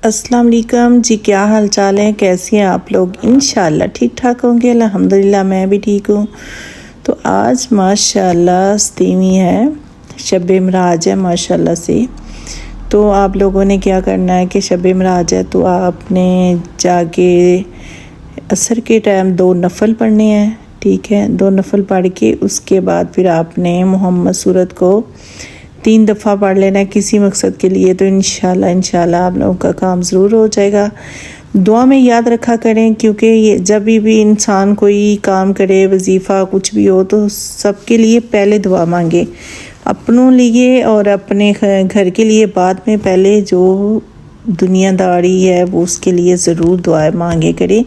अस्सलाम वालेकुम जी, क्या हाल चाल है, कैसे हैं आप लोग। इंशाल्लाह ठीक ठाक होंगे। अल्हम्दुलिल्लाह मैं भी ठीक हूँ। तो आज माशाल्लाह 7वीं है, शब महराज है माशाल्लाह से। तो आप लोगों ने क्या करना है कि शब महराज है तो आपने जाके असर के टाइम 2 नफल पढ़ने हैं, ठीक है। 2 नफल पढ़ के उसके बाद फिर आपने मोहम्मद सूरत को 3 दफ़ा पढ़ लेना है किसी मकसद के लिए। तो इंशाल्लाह आप लोगों का काम ज़रूर हो जाएगा। दुआ में याद रखा करें, क्योंकि ये जब भी इंसान कोई काम करे, वजीफ़ा कुछ भी हो, तो सबके लिए पहले दुआ मांगे, अपनों लिए और अपने घर के लिए बाद में। पहले जो दुनियादारी है वो उसके लिए ज़रूर दुआ मांगे करें,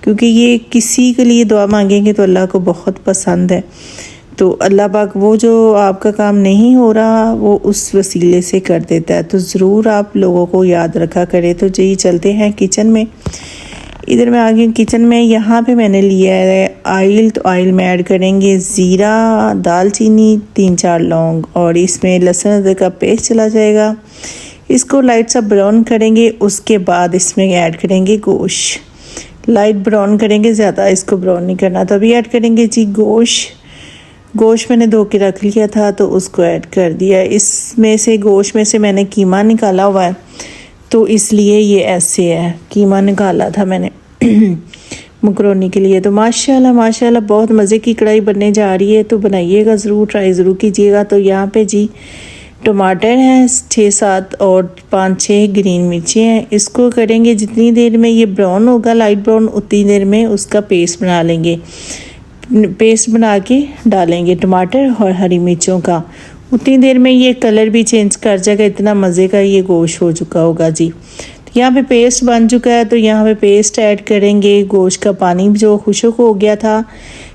क्योंकि ये किसी के लिए दुआ मांगेंगे तो अल्लाह को बहुत पसंद है। तो अल्लाह पाक वो जो आपका काम नहीं हो रहा वो उस वसीले से कर देता है। तो ज़रूर आप लोगों को याद रखा करें। तो जी चलते हैं किचन में। इधर मैं आ गई किचन में। यहाँ पे मैंने लिया है ऑयल। तो ऑयल में ऐड करेंगे ज़ीरा, दालचीनी, 3-4 लौंग, और इसमें लहसुन अदरक का पेस्ट चला जाएगा। इसको लाइट सा ब्राउन करेंगे। उसके बाद इसमें ऐड करेंगे गोश्त। लाइट ब्राउन करेंगे, ज़्यादा इसको ब्राउन नहीं करना। तो अभी ऐड करेंगे जी गोश्त मैंने धो के रख लिया था तो उसको ऐड कर दिया। इसमें से गोश्त में से मैंने कीमा निकाला हुआ है, तो इसलिए ये ऐसे है। कीमा निकाला था मैंने मकरोनी के लिए। तो माशाल्लाह बहुत मज़े की कढ़ाई बनने जा रही है। तो बनाइएगा ज़रूर, ट्राई ज़रूर कीजिएगा। तो यहाँ पे जी टमाटर हैं 6-7 और 5-6 ग्रीन मिर्ची हैं। इसको करेंगे जितनी देर में ये ब्राउन होगा, लाइट ब्राउन, उतनी देर में उसका पेस्ट बना लेंगे। पेस्ट बना के डालेंगे टमाटर और हरी मिर्चों का। उतनी देर में ये कलर भी चेंज कर जाएगा। इतना मज़े का ये गोश्त हो चुका होगा जी। तो यहाँ पे पेस्ट बन चुका है। तो यहाँ पे पेस्ट ऐड करेंगे। गोश्त का पानी जो खुश्क हो गया था,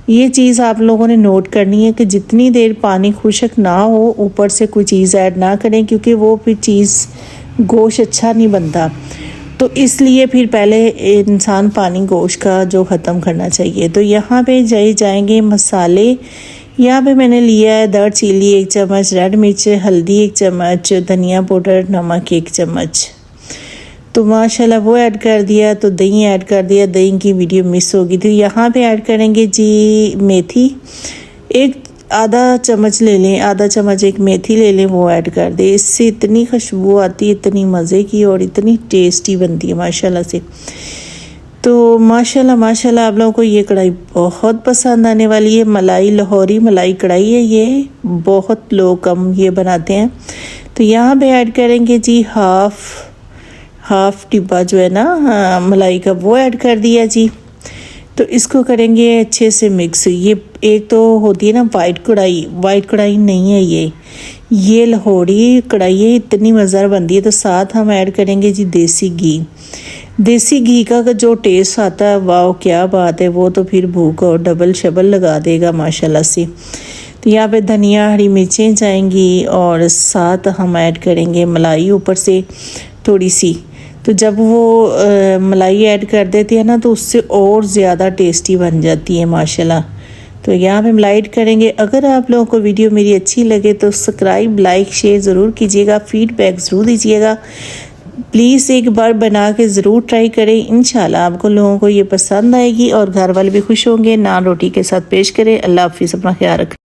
ये चीज़ आप लोगों ने नोट करनी है कि जितनी देर पानी खुश्क ना हो ऊपर से कोई चीज़ ऐड ना करें, क्योंकि वो फिर चीज़ गोश्त अच्छा नहीं बनता। तो इसलिए फिर पहले इंसान पानी गोश्त का जो ख़त्म करना चाहिए। तो यहाँ पे जाएंगे मसाले। यहाँ पे मैंने लिया है दार चिली 1 चम्मच, रेड मिर्च, हल्दी 1 चम्मच, धनिया पाउडर, नमक 1 चम्मच। तो माशाल्लाह वो ऐड कर दिया। तो दही ऐड कर दिया। दही की वीडियो मिस होगी। तो यहाँ पे ऐड करेंगे जी मेथी। आधा चम्मच ले लें, आधा चम्मच एक मेथी ले लें, वो ऐड कर दें। इससे इतनी खुशबू आती है, इतनी मज़े की और इतनी टेस्टी बनती है माशाल्लाह से। तो माशाल्लाह आप लोगों को ये कढ़ाई बहुत पसंद आने वाली है। मलाई लाहौरी मलाई कढ़ाई है ये, बहुत लोग कम ये बनाते हैं। तो यहाँ पे ऐड करेंगे जी हाफ डिब्बा जो है ना मलाई का, वो ऐड कर दिया जी। तो इसको करेंगे अच्छे से मिक्स। ये एक तो होती है ना वाइट कढ़ाई नहीं है ये लाहौरी कढ़ाई है, इतनी मज़ेदार बनती है। तो साथ हम ऐड करेंगे जी देसी घी का जो टेस्ट आता है, वाह क्या बात है। वो तो फिर भूख और डबल शबल लगा देगा माशाल्लाह से। तो यहाँ पे धनिया, हरी मिर्चें जाएंगी और साथ हम ऐड करेंगे मलाई ऊपर से थोड़ी सी। तो जब वो मलाई ऐड कर देती है ना तो उससे और ज़्यादा टेस्टी बन जाती है माशाल्लाह। तो यहाँ पे मलाई ऐड करेंगे। अगर आप लोगों को वीडियो मेरी अच्छी लगे तो सब्सक्राइब, लाइक, शेयर ज़रूर कीजिएगा। फीडबैक ज़रूर दीजिएगा। प्लीज़ एक बार बना के ज़रूर ट्राई करें। इंशाल्लाह आपको लोगों को ये पसंद आएगी और घर वाले भी खुश होंगे। नान रोटी के साथ पेश करें। अल्लाह हाफिज़, अपना ख्याल रखें।